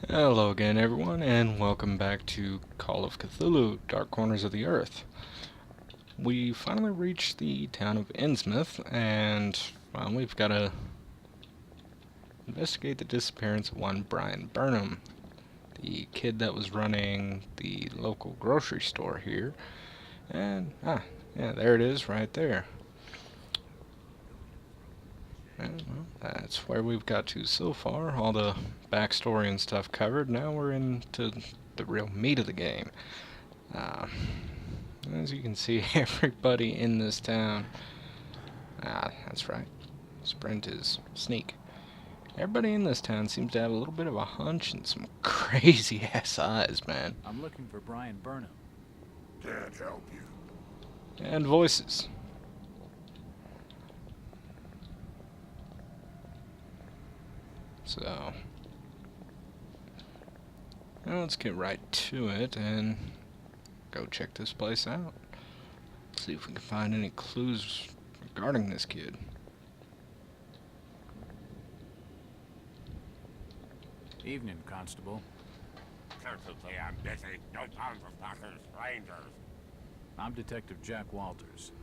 Hello again, everyone, and welcome back to Call of Cthulhu, Dark Corners of the Earth. We finally reached the town of Innsmouth, and well, we've got to investigate the disappearance of one Brian Burnham, the kid that was running the local grocery store here. And, yeah, there it is, right there. And, well, that's where we've got to so far. All the backstory and stuff covered. Now we're into the real meat of the game. Uh, as you can see, everybody in this town. That's right. Sprint is sneak. Everybody in this town seems to have a little bit of a hunch and some crazy ass eyes, man. I'm looking for Brian Burnham. Can't help you. And voices. So, now let's get right to it and go check this place out. See if we can find any clues regarding this kid. Evening, Constable. Constantly, I'm busy. No time for fucking strangers. I'm Detective Jack Walters.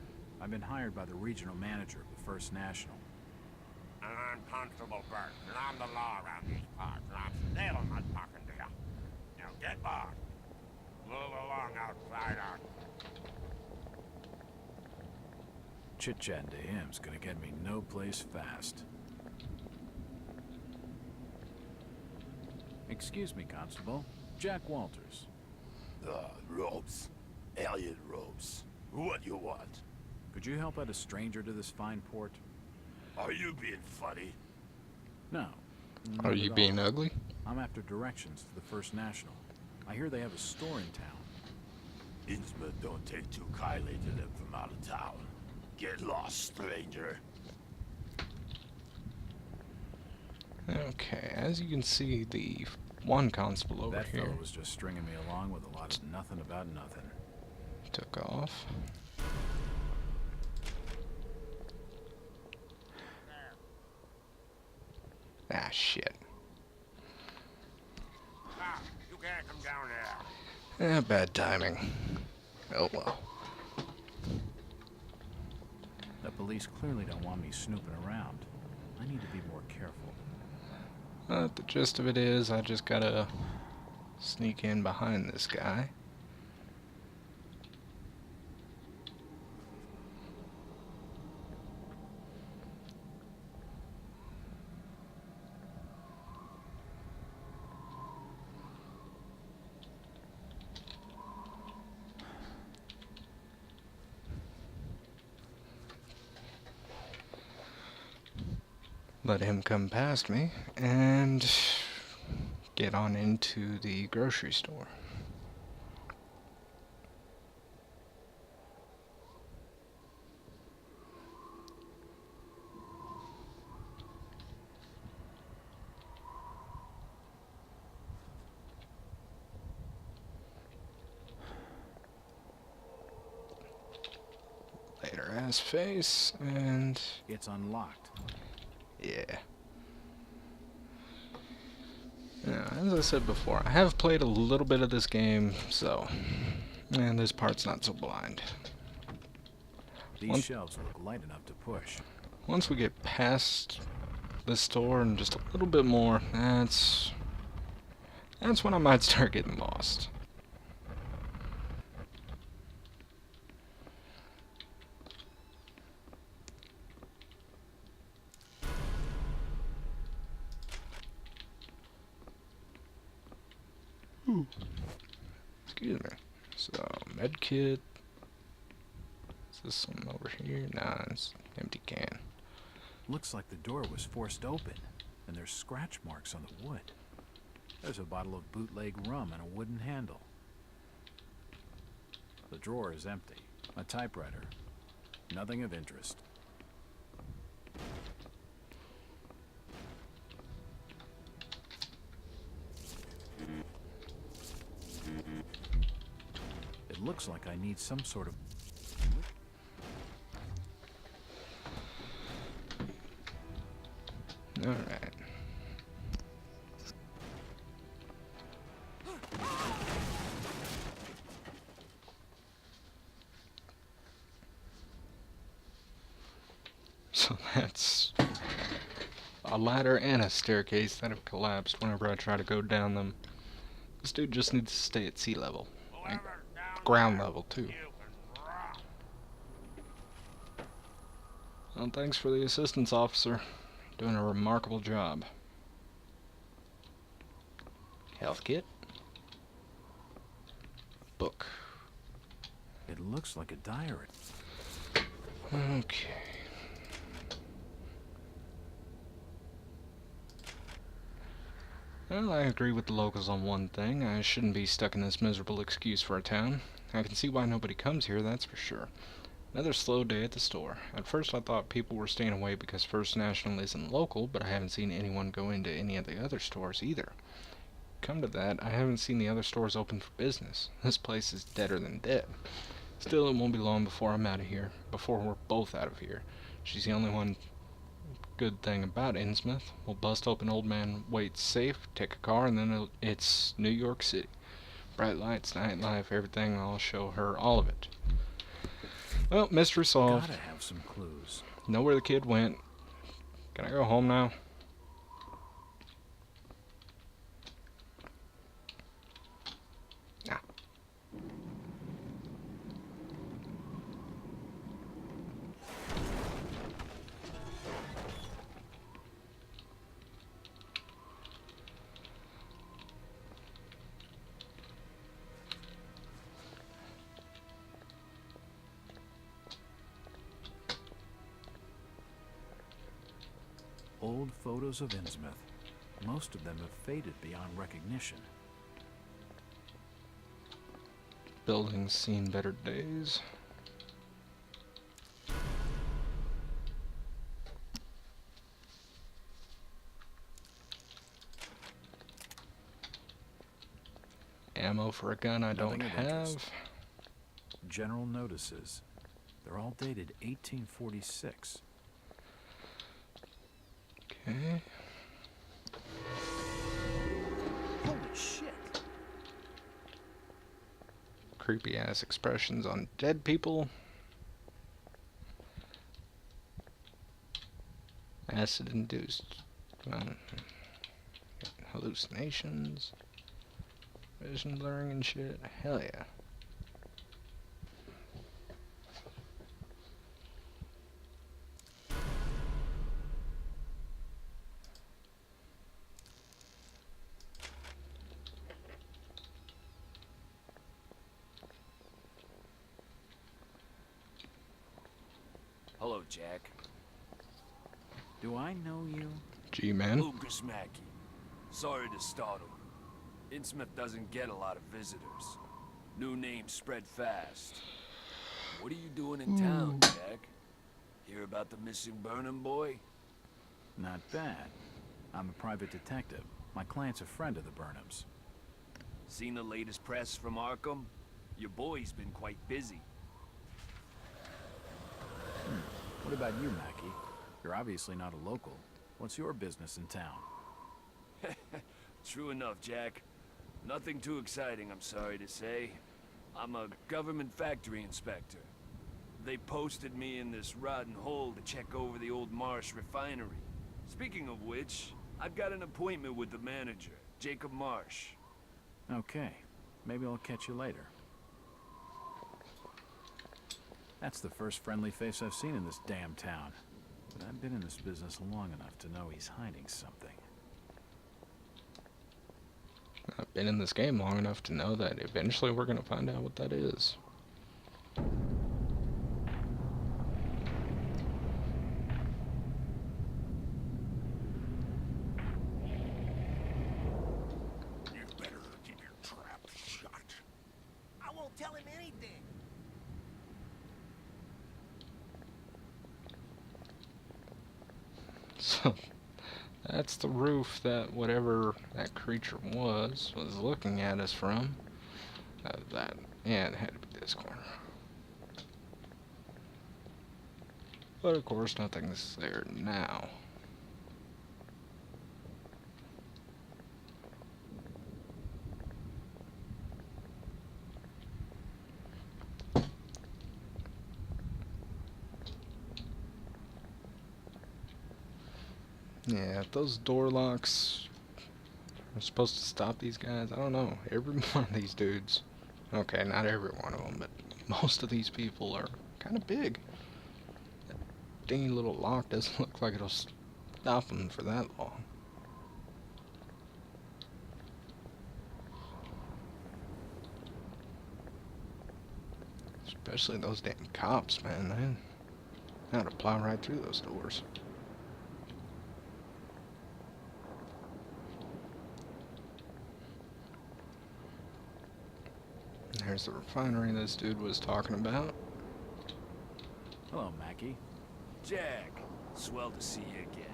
I've been hired by the regional manager of the First National. And I'm Constable Burke, and I'm the law around these parts, and I'm still not talking to you. Now get lost. Move along, outsider. Chit-chatting to him's gonna get me no place fast. Excuse me, Constable. Jack Walters. Robes. Alien robes. What you want? Could you help out a stranger to this fine port? Are you being funny? No. Are not you at being all. ugly? I'm after directions to the First National. I hear they have a store in town. Innsmouth don't take too kindly to them from out of town. Get lost, stranger. Okay, as you can see, the one constable over That here fellow was just stringing me along with a lot of nothing about nothing. took off. Ah, shit. Ah, you can't come down there. Bad timing. Oh well. The police clearly don't want me snooping around. I need to be more careful. The gist of it is, I just gotta sneak in behind this guy. Let him come past me and get on into the grocery store. Later ass face, and It's unlocked. yeah. Now, as I said before, I have played a little bit of this game, so, and this part's not so blind. These shelves look light enough to push. Once we get past the store and just a little bit more, that's when I might start getting lost. Ooh. Excuse me. So, medkit. Is this one over here? Nah, it's empty can. Looks like the door was forced open, and there's scratch marks on the wood. There's a bottle of bootleg rum and a wooden handle. The drawer is empty. A typewriter. Nothing of interest. It looks like I need some sort of... Alright. So that's a ladder and a staircase that have collapsed whenever I try to go down them. This dude just needs to stay at sea level. Like, Whoever's down ground there, level, too. you can drop. Well, thanks for the assistance, officer. Doing a remarkable job. Health kit. Book. It looks like a diary. Okay. Well, I agree with the locals on one thing. I shouldn't be stuck in this miserable excuse for a town. I can see why nobody comes here, that's for sure. Another slow day at the store. At first I thought people were staying away because First National isn't local, but I haven't seen anyone go into any of the other stores either. Come to that, I haven't seen the other stores open for business. This place is deader than dead. Still, it won't be long before I'm out of here. Before we're both out of here. She's the only one good thing about Innsmouth. We'll bust open Old Man Waite's safe, take a car, and then it's New York City. Bright lights, nightlife, everything. I'll show her all of it. Well, mystery solved. Gotta have some clues. Know where the kid went. Can I go home now? Ah. Old photos of Innsmouth. Most of them have faded beyond recognition. Building's seen better days. Ammo for a gun I don't Nothing of interest. have. General notices. They're all dated 1846. Okay. Holy shit! Creepy ass expressions on dead people. Acid induced hallucinations. Vision blurring and shit. Hell yeah. Hello, Jack. Do I know you? G-Man. Lucas Mackey. Sorry to startle. Innsmouth doesn't get a lot of visitors. New names spread fast. What are you doing in town, Jack? Hear about the missing Burnham boy? Not bad. I'm a private detective. My client's a friend of the Burnhams. Seen the latest press from Arkham? Your boy's been quite busy. What about you, Mackie? You're obviously not a local. What's your business in town? True enough, Jack. Nothing too exciting, I'm sorry to say. I'm a government factory inspector. They posted me in this rotten hole to check over the old Marsh refinery. Speaking of which, I've got an appointment with the manager, Jacob Marsh. Okay. Maybe I'll catch you later. That's the first friendly face I've seen in this damn town. But I've been in this business long enough to know he's hiding something. I've been in this game long enough to know that eventually we're gonna find out what that is. You better keep your trap shut. I won't tell him anything. So that's the roof that whatever that creature was looking at us from. Yeah, it had to be this corner. But of course, nothing's there now. Yeah, if those door locks are supposed to stop these guys, I don't know. Every one of these dudes, okay, not every one of them, but most of these people are kind of big. That dingy little lock doesn't look like it'll stop them for that long. Especially those damn cops, man. They had to plow right through those doors. There's the refinery this dude was talking about. Hello, Mackie. Jack, swell to see you again.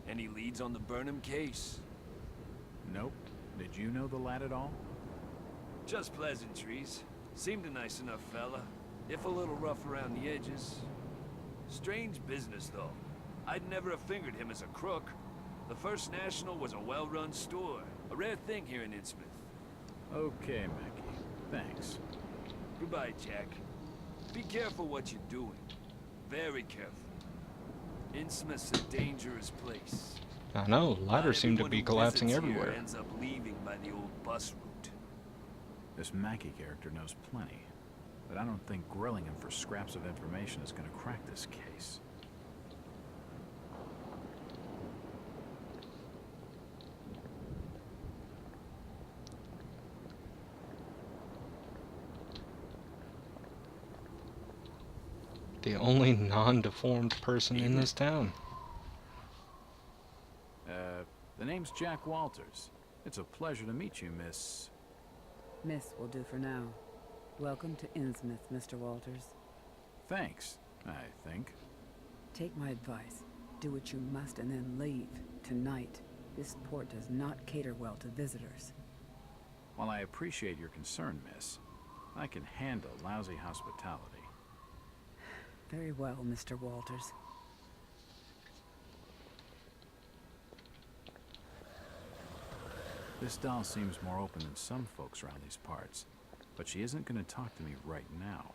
Any leads on the Burnham case? Nope. Did you know the lad at all? Just pleasantries. Seemed a nice enough fella, if a little rough around the edges. Strange business, though. I'd never have fingered him as a crook. The First National was a well-run store, a rare thing here in Innsmouth. Okay, Mackie. Thanks. Goodbye, Jack. Be careful what you're doing. Very careful. Innsmouth's a dangerous place. I know, ladders Not seem to everyone be who collapsing visits here everywhere. ends up leaving by the old bus route. This Mackie character knows plenty, but I don't think grilling him for scraps of information is going to crack this case. The only non-deformed person in this town. The name's Jack Walters. It's a pleasure to meet you, Miss... Miss will do for now. Welcome to Innsmouth, Mr. Walters. Thanks, I think. Take my advice. Do what you must and then leave. Tonight. This port does not cater well to visitors. While I appreciate your concern, Miss, I can handle lousy hospitality. Very well, Mr. Walters. This doll seems more open than some folks around these parts, but she isn't going to talk to me right now.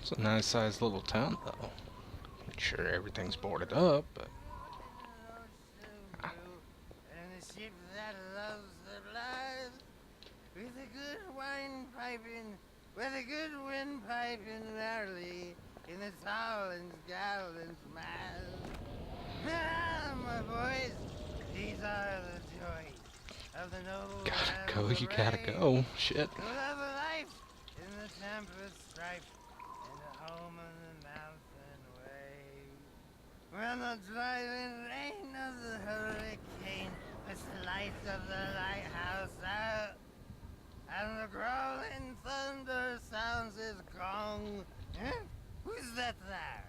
It's a nice sized little town, though. Sure, everything's boarded up, but And the ship that loves the lies, with a good wine piping, with a good wind piping early, in the tall and gallant miles. Ah, my boys, these are the joys of the noble gotta go, land you of gotta rain, go. Shit. who love a life in the tempest strife, and a home in the mountain wave. When the driving rain of the hurricane puts the light of the lighthouse out, and the growling thunder sounds his gong. Huh? Who's that there?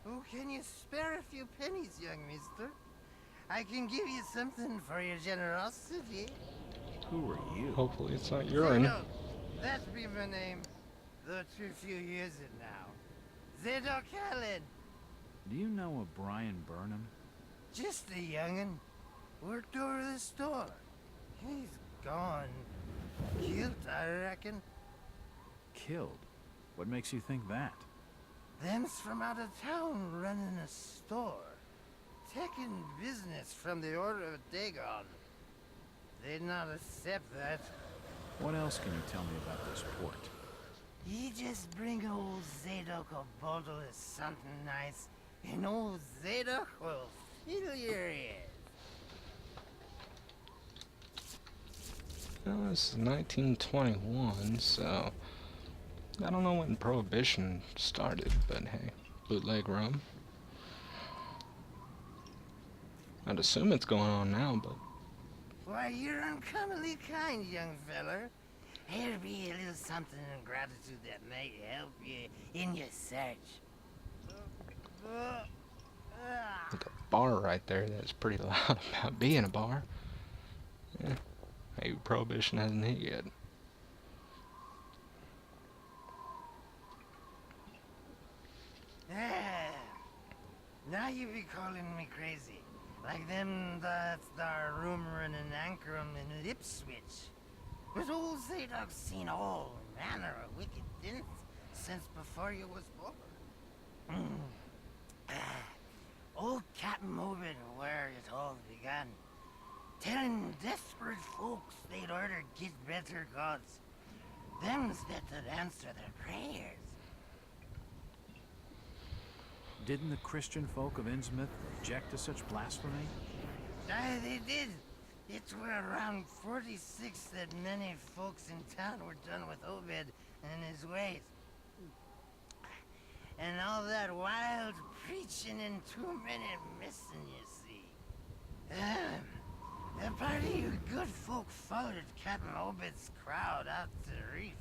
Oh, can you spare a few pennies, young mister? I can give you something for your generosity. Who are you? Hopefully it's not urine. Zadok, that be my name, though too few years it now. Zadok Allen, Do you know a Brian Burnham? just a young'un. Worked over the store. He's gone. Killed, I reckon. Killed? What makes you think that? Them's from out of town running a store. Taking business from the Order of Dagon. They'd not accept that. What else can you tell me about this port? You just bring old Zadok a bottle of something nice, and old Zadok will fill your ears. Well, this is 1921, so I don't know when Prohibition started, but hey, bootleg rum. I'd assume it's going on now, but Why, you're uncommonly kind, young feller. Here'll be a little something in gratitude that may help you in your search. with a bar right there that's pretty loud about being a bar. Yeah, maybe Prohibition hasn't hit yet. Ah, now you be calling me crazy. Like them that's there rumoring and anchoring in Lipswich. But old Zadok's seen all manner of wicked things since before you was born. Old Captain Obed where it all began, telling desperate folks they'd order get better gods, thems that would answer their prayers. Didn't the Christian folk of Innsmouth object to such blasphemy? Aye, they did. It were around 46 that many folks in town were done with Obed and his ways. And all that wild preaching and too many missing, you see. A party of good folk followed Captain Obed's crowd out to the reef.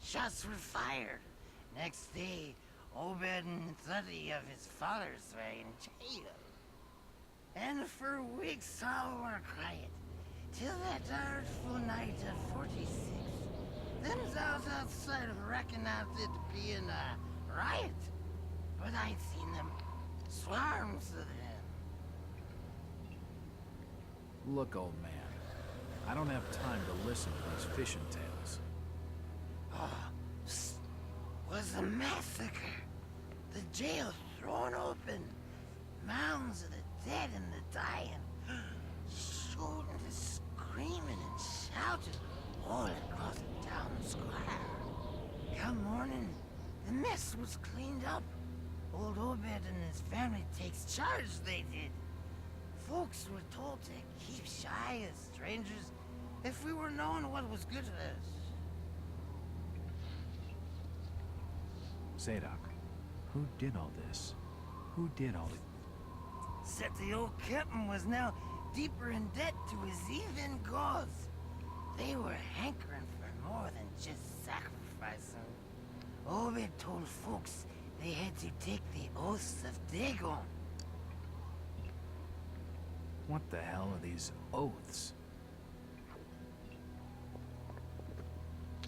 Shots were fired. Next day, Obed and 30 of his followers were in jail. And for weeks all were quiet, till that artful night of 46. Them's out outside reckoned out it being a riot, but I'd seen them, swarms of them. Look, old man, I don't have time to listen to these fishing tales. Was a massacre. The jail thrown open, mounds of the dead and the dying, shooting and screaming and shouting all across the town square. Come morning, the mess was cleaned up. Old Obed and his family takes charge, they did. Folks were told to keep shy as strangers if we were knowing what was good for us. Zadok, who did all this? Who did all this? Said the old captain was now deeper in debt to his heathen gods. They were hankering for more than just sacrificing. Obed told folks they had to take the oaths of Dagon. What the hell are these oaths?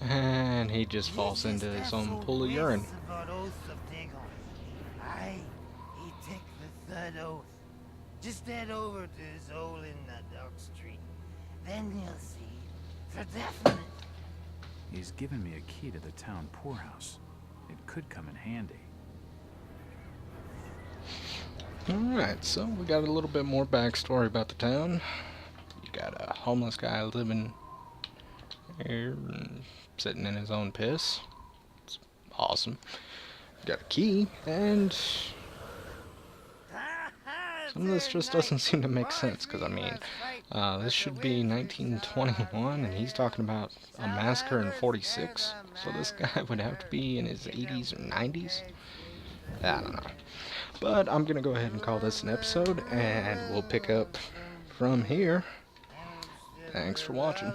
And he just falls into his own pool of urine. About oaths of Dagon. Aye, he took the third oath. Just head over to his hole in the dark street. Then you'll see, for definite. He's given me a key to the town poorhouse. It could come in handy. Alright, so we got a little bit more backstory about the town. You got a homeless guy living here and sitting in his own piss. It's awesome. You got a key, and some of this just doesn't seem to make sense, because I mean, this should be 1921, and he's talking about a massacre in 46, so this guy would have to be in his 80s or 90s? I don't know. But I'm going to go ahead and call this an episode, and we'll pick up from here. Thanks for watching.